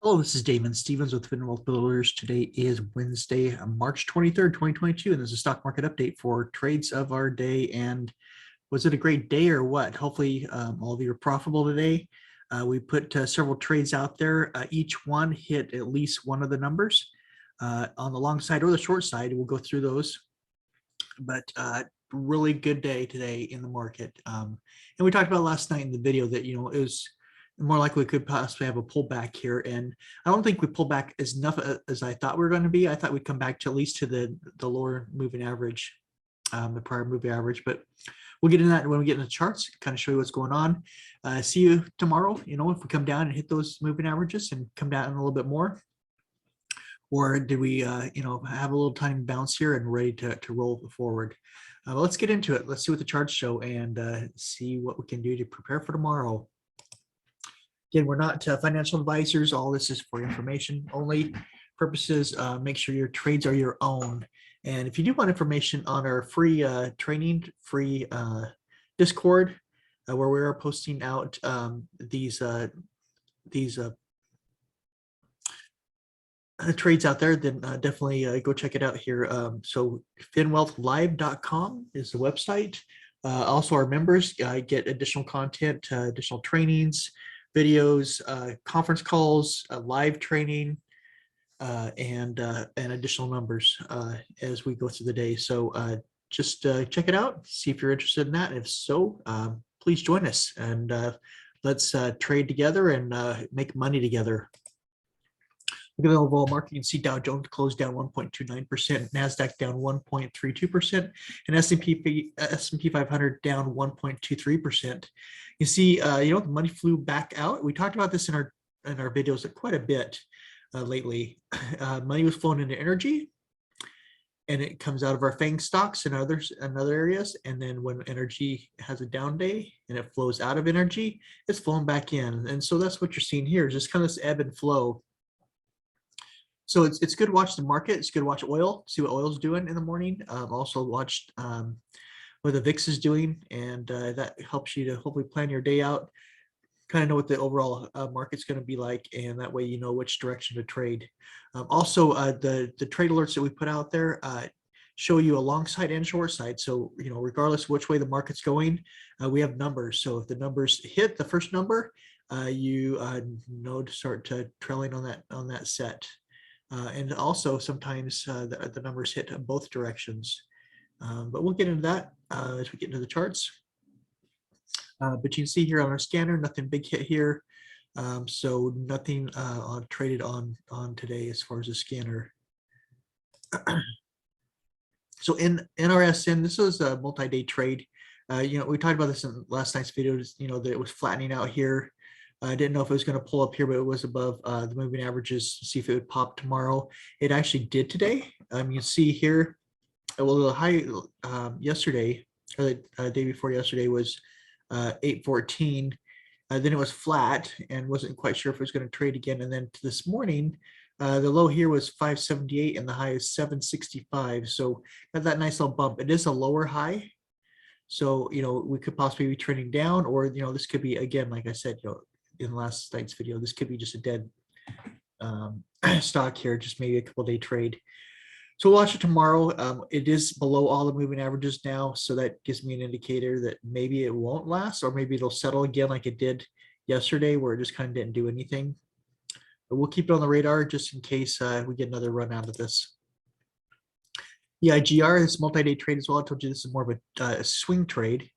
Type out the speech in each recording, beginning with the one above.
Hello, this is Damon Stevens with Fin Wealth Builders. Today is Wednesday, March 23rd, 2022, and there's a stock market update for trades of our day. And was it a great day or what? Hopefully, all of you are profitable today. We put several trades out there. Each one hit at least one of the numbers on the long side or the short side. We'll go through those, but really good day today in the market. And we talked about last night in the video that, it was more likely we could possibly have a pullback here. And I don't think we pulled back as enough as I thought we were going to be. I thought we'd come back to at least to the lower moving average, the prior moving average, but we'll get into that when we get into the charts, kind of show you what's going on. See you tomorrow, if we come down and hit those moving averages and come down a little bit more. Or did we, have a little tiny bounce here and ready to roll forward? Let's get into it. Let's see what the charts show and see what we can do to prepare for tomorrow. Again, we're not financial advisors. All this is for information only purposes. Make sure your trades are your own. And if you do want information on our free training, free Discord, where we are posting out these trades out there, then definitely go check it out here. So finwealthlive.com is the website. Also, our members get additional content, additional trainings, videos, conference calls, live training, and additional numbers as we go through the day. So just check it out, see if you're interested in that. And if so, please join us and let's trade together and make money together. Look at the overall market. You can see Dow Jones closed down 1.29%, NASDAQ down 1.32%, and S&P 500 down 1.23%. You see, the money flew back out. We talked about this in our videos quite a bit lately. Money was flowing into energy, and it comes out of our FANG stocks and other areas. And then when energy has a down day and it flows out of energy, it's flowing back in. And so that's what you're seeing here, is just kind of this ebb and flow. So it's good to watch the market. It's good to watch oil, see what oil's doing in the morning. Also watch what the VIX is doing, and that helps you to hopefully plan your day out, kind of know what the overall market's going to be like, and that way you know which direction to trade. Also, the trade alerts that we put out there show you a long side and short side. So, regardless of which way the market's going, we have numbers. So if the numbers hit the first number, you know to start trailing on that set. And also sometimes the numbers hit both directions. But we'll get into that as we get into the charts. But you can see here on our scanner, nothing big hit here. So nothing traded on today as far as the scanner. So in NRSN, this was a multi-day trade. We talked about this in last night's video, that it was flattening out here. I didn't know if it was going to pull up here, but it was above the moving averages to see if it would pop tomorrow. It actually did today. You see here, well, the high yesterday, or the day before yesterday, was 814. Then it was flat and wasn't quite sure if it was going to trade again. And then to this morning, the low here was 578 and the high is 765. So got that nice little bump. It is a lower high. So, we could possibly be trending down, or, this could be, again, like I said, in last night's video, this could be just a dead stock here, just maybe a couple day trade. So we'll watch it tomorrow. It is below all the moving averages now, so that gives me an indicator that maybe it won't last, or maybe it'll settle again like it did yesterday, where it just kind of didn't do anything. But we'll keep it on the radar just in case we get another run out of this. The IGR is multi-day trade as well. I told you this is more of a swing trade.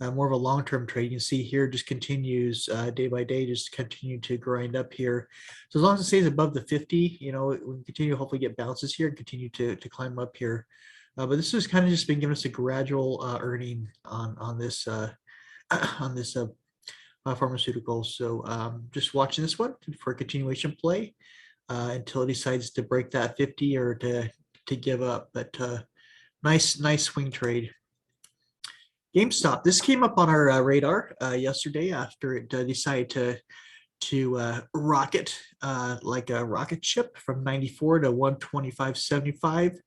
More of a long-term trade. You can see here just continues day by day, just continue to grind up here. So as long as it stays above the 50, we can continue to hopefully get bounces here and continue to climb up here. But this has kind of just been giving us a gradual earning on this pharmaceutical. So just watching this one for a continuation play until it decides to break that 50 or to give up. But nice swing trade. GameStop. This came up on our radar yesterday after it decided to rocket like a rocket ship from 94 to 125.75,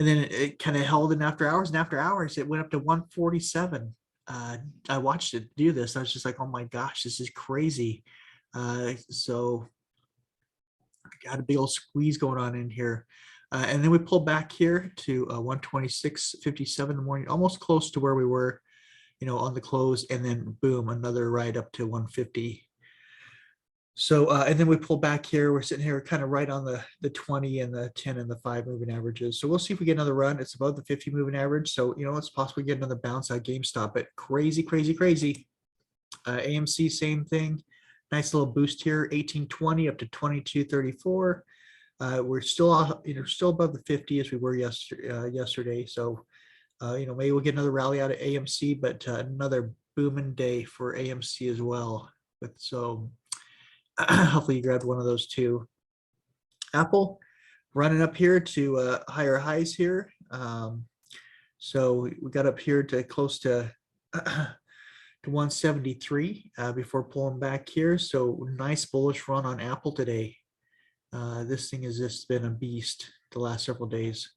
and then it kind of held in after hours. And after hours, it went up to 147. I watched it do this. I was just like, oh my gosh, this is crazy. So got a big old squeeze going on in here. And then we pulled back here to 126.57 in the morning, almost close to where we were, on the close, and then boom, another ride up to 150. So, and then we pull back here. We're sitting here kind of right on the 20 and the 10 and the 5 moving averages. So we'll see if we get another run. It's above the 50 moving average. So, it's possible we get another bounce at GameStop, but crazy, crazy, crazy. AMC, same thing. Nice little boost here, 1820 up to 2234. We're still, still above the 50 as we were yesterday. So, maybe we'll get another rally out of AMC, but another booming day for AMC as well. So hopefully you grabbed one of those too. Apple running up here to higher highs here. So we got up here to close to 173 before pulling back here. So nice bullish run on Apple today. This thing has just been a beast the last several days.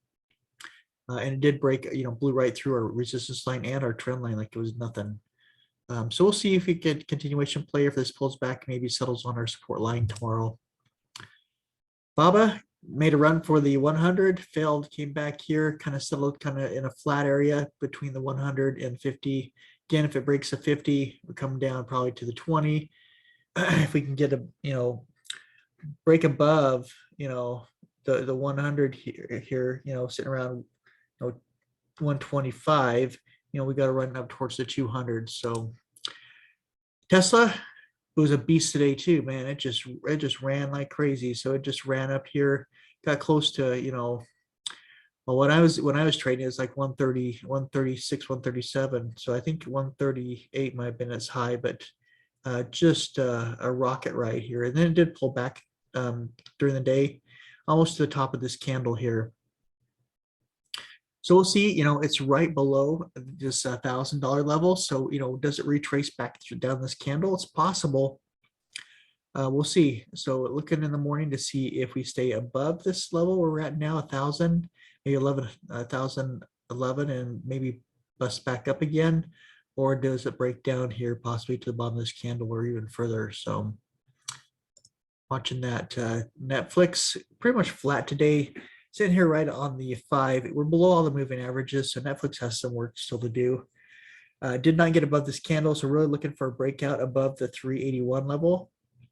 And it did break, blew right through our resistance line and our trend line like it was nothing. So we'll see if we get continuation play. If this pulls back, maybe settles on our support line tomorrow. Baba made a run for the 100, failed, came back here, kind of settled kind of in a flat area between the 100 and 50. Again, if it breaks the 50, we're coming down probably to the 20. If we can get a, break above, the 100 here, sitting around, 125, we got to run up towards the 200. So Tesla was a beast today too, man. It just ran like crazy. So it just ran up here, got close to, well, when I was trading, it was like 130, 136, 137. So I think 138 might have been its high, but just a rocket ride here. And then it did pull back during the day, almost to the top of this candle here. So we'll see, it's right below this $1,000 level. So, does it retrace back down this candle? It's possible. We'll see. So looking in the morning to see if we stay above this level where we're at now, 1,000, maybe 1,011, and maybe bust back up again, or does it break down here possibly to the bottom of this candle or even further? So watching that. Netflix pretty much flat today. Sitting here right on the 5. We're below all the moving averages, so Netflix has some work still to do. Did not get above this candle, so really looking for a breakout above the 381 level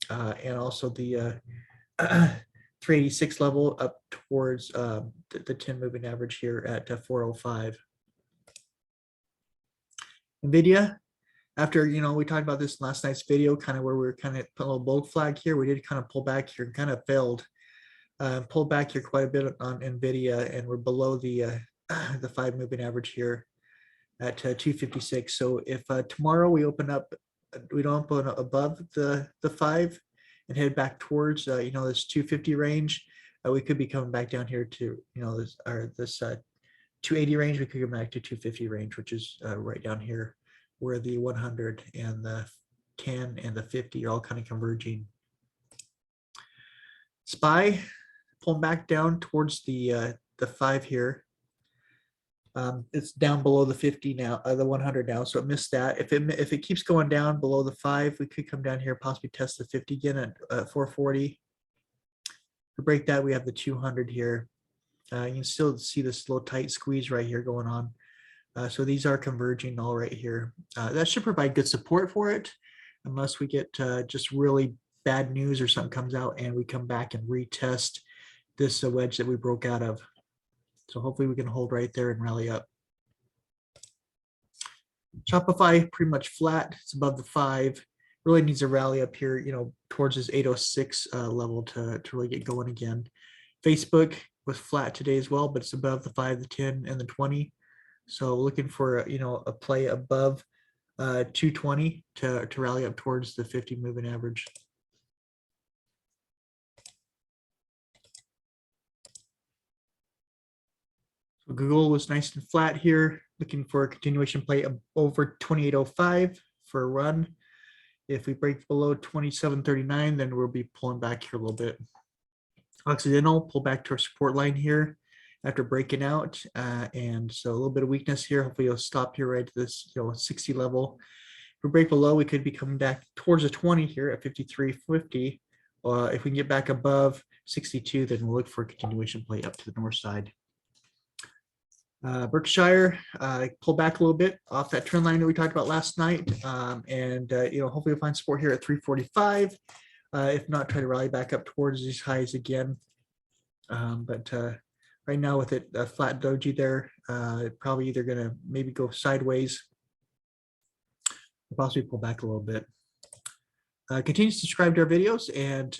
and also the 386 level up towards the 10 moving average here at 405. Nvidia, after, we talked about this in last night's video, kind of where we were kind of put a little bulk flag here. We did kind of pull back here and kind of failed. Pulled back here quite a bit on Nvidia, and we're below the 5 moving average here at 256. So if tomorrow we don't open up above the 5 and head back towards this 250 range, we could be coming back down here to this 280 range. We could come back to 250 range, which is right down here where the 100 and the 10 and the 50 are all kind of converging. SPY pulling back down towards the 5 here. It's down below the 50 now, the 100 now, so it missed that. If it keeps going down below the 5, we could come down here, possibly test the 50 again at 440. To break that, we have the 200 here. You can still see this little tight squeeze right here going on. So these are converging all right here. That should provide good support for it, unless we get just really bad news or something comes out and we come back and retest this wedge that we broke out of. So hopefully we can hold right there and rally up. Shopify pretty much flat. It's above the 5. Really needs a rally up here, towards this 806 level to really get going again. Facebook was flat today as well, but it's above the 5, the 10, and the 20. So looking for a play above 220 to rally up towards the 50 moving average. So Google was nice and flat here, looking for a continuation play over 2805 for a run. If we break below 2739, then we'll be pulling back here a little bit. Occidental pull back to our support line here after breaking out, and so a little bit of weakness here. Hopefully it'll stop here right at this 60 level. If we break below, we could be coming back towards the 20 here at 53.50, If we can get back above 62, then we'll look for a continuation play up to the north side. Berkshire pulled back a little bit off that trend line that we talked about last night, and hopefully we'll find support here at 345. If not, try to rally back up towards these highs again. But right now with it a flat doji there, probably either going to maybe go sideways, or possibly pull back a little bit. Continue to subscribe to our videos, and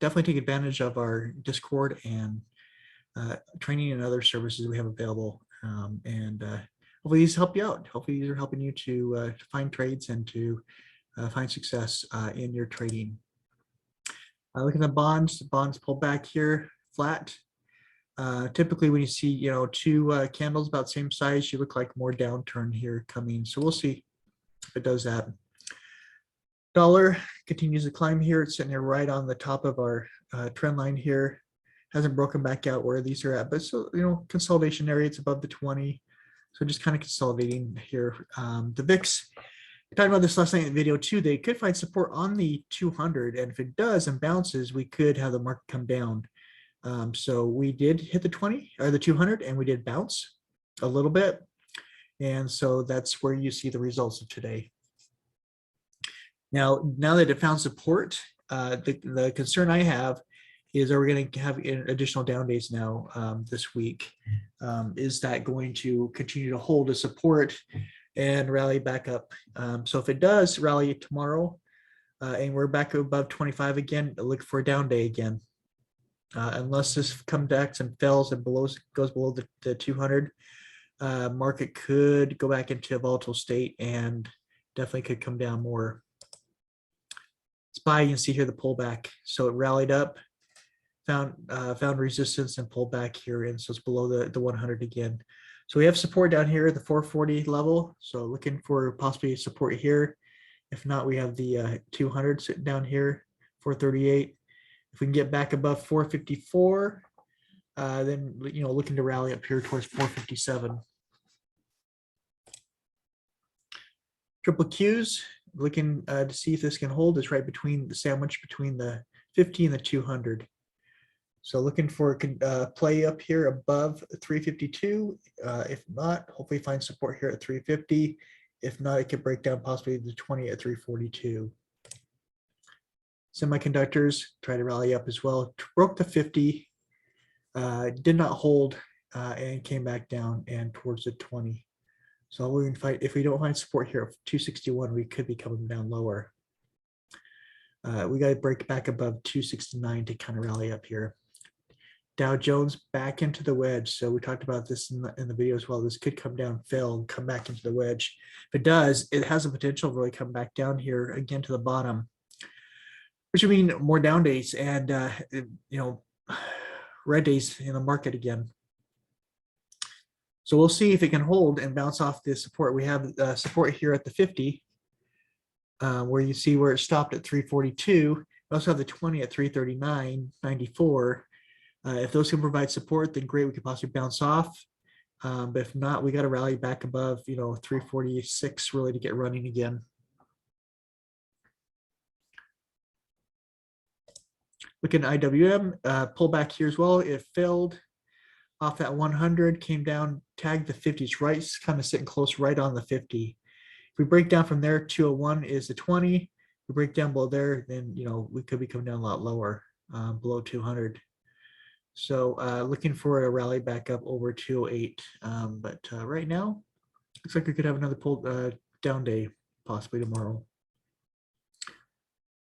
definitely take advantage of our Discord and training and other services we have available. Hopefully these help you out. Hopefully these are helping you to find trades and to find success in your trading. Looking at bonds pull back here flat. Typically when you see two candles about the same size, you look like more downturn here coming. So we'll see if it does that. Dollar continues to climb here. It's sitting here right on the top of our trend line here. Hasn't broken back out where these are at, but so consolidation area, it's above the 20. So just kind of consolidating here. The VIX, we talked about this last night in the video too. They could find support on the 200, and if it does and bounces, we could have the market come down. So we did hit the 20 or the 200, and we did bounce a little bit, and so that's where you see the results of today. Now that it found support, the concern I have is, are we going to have additional down days now this week? Is that going to continue to hold a support and rally back up? So if it does rally tomorrow and we're back above 25 again, look for a down day again. Unless this comes back and falls and goes below the 200, market could go back into a volatile state and definitely could come down more. SPY, you can see here the pullback. So it rallied up, found resistance and pulled back here, and so it's below the 100 again. So we have support down here at the 440 level. So looking for possibly support here. If not, we have the 200 sitting down here, 438. If we can get back above 454, then looking to rally up here towards 457. Triple Qs, looking to see if this can hold. Is right between the sandwich between the 50 and the 200. So looking for a play up here above 352. If not, hopefully find support here at 350. If not, it could break down possibly the 20 at 342. Semiconductors try to rally up as well. Broke the 50, did not hold, and came back down and towards the 20. So we can fight. If we don't find support here at 261, we could be coming down lower. We got to break back above 269 to kind of rally up here. Dow Jones back into the wedge. So we talked about this in the video as well. This could come down, fail, and come back into the wedge. If it does, it has the potential to really come back down here again to the bottom, which would mean more down days and red days in the market again. So we'll see if it can hold and bounce off the support. We have support here at the 50, where you see where it stopped at 342. We also have the 20 at 339.94. If those can provide support, then great, we could possibly bounce off. But if not, we got to rally back above 346 really to get running again. Looking at IWM, pull back here as well. It failed off that 100, came down, tagged the 50s right, kind of sitting close right on the 50. If we break down from there, 201 is the 20. If we break down below there, then we could be coming down a lot lower, below 200. So looking for a rally back up over 208. But right now, looks like we could have another pull down day possibly tomorrow.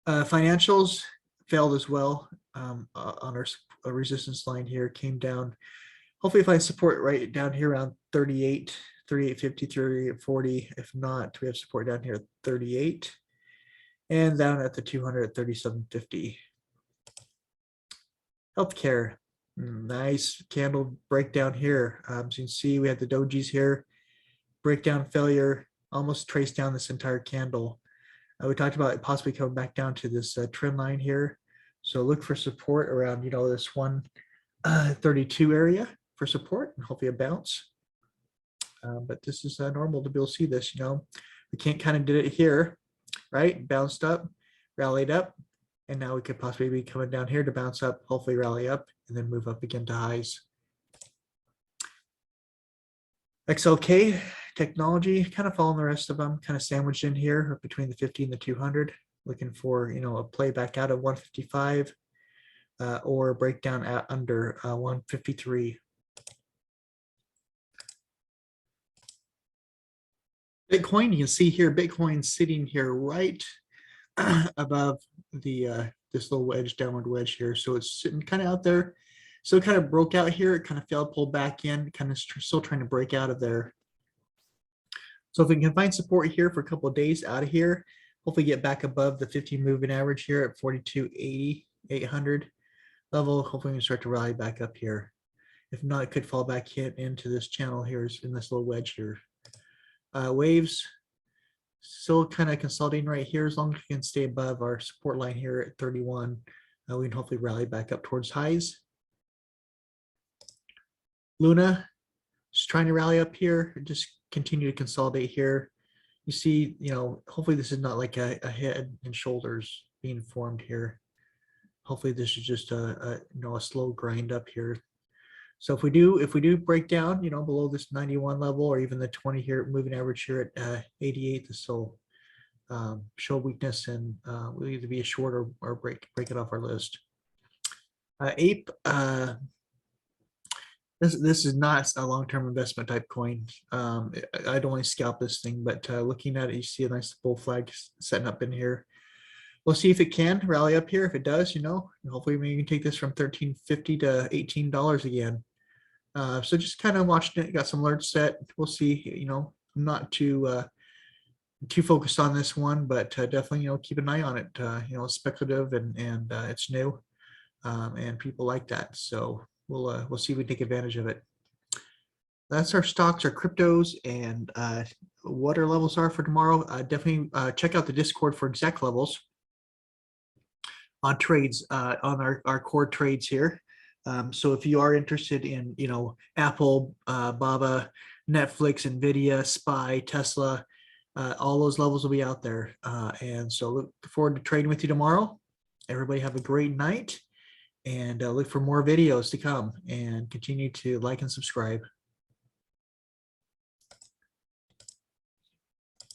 Financials failed as well on our resistance line here, came down. Hopefully find support right down here around 38, 38.50, 38.40. If not, we have support down here at 38 and down at the 200 at 37.50. Healthcare, nice candle breakdown here. So you can see we have the dojis here, breakdown failure, almost traced down this entire candle. We talked about it possibly coming back down to this trend line here. So look for support around, this 132 area for support and hopefully a bounce. But this is normal to be able to see this, We can't kind of did it here, right? Bounced up, rallied up, And now we could possibly be coming down here to bounce up, hopefully rally up, and then move up again to highs. XLK technology, kind of following the rest of them, kind of sandwiched in here between the 50 and the 200, looking for, a play back out of 155 or a breakdown at under 153. Bitcoin, you can see here, Bitcoin sitting here right above the this little wedge, downward wedge here. So it's sitting kind of out there. So it kind of broke out here. It kind of failed, pulled back in, kind of still trying to break out of there. So if we can find support here for a couple of days out of here, hopefully get back above the 15 moving average here at 42.80, 800 level. Hopefully we can start to rally back up here. If not, it could fall back into this channel here in this little wedge here. Waves still kind of consolidating right here. As long as we can stay above our support line here at 31, we can hopefully rally back up towards highs. Luna just trying to rally up here, just continue to consolidate here. You see, hopefully this is not like a head and shoulders being formed here. Hopefully this is just a slow grind up here. So if we do break down, below this 91 level or even the 20 here moving average here at 88, this will show weakness and will either be a short or break it off our list. APE, this is not a long-term investment type coin. I'd only scalp this thing, but looking at it, you see a nice bull flag setting up in here. We'll see if it can rally up here. If it does, hopefully we can take this from $13.50 to $18 again. So just kind of watching it, got some alerts set. We'll see, I'm not too focused on this one, but definitely, keep an eye on it. It's speculative and it's new, and people like that. So we'll see if we take advantage of it. That's our stocks, our cryptos, and what our levels are for tomorrow. Definitely check out the Discord for exact levels on trades, on our core trades here. So if you are interested in, Apple, Baba, Netflix, Nvidia, SPY, Tesla, all those levels will be out there. And so look forward to trading with you tomorrow. Everybody have a great night, and look for more videos to come, and continue to like and subscribe.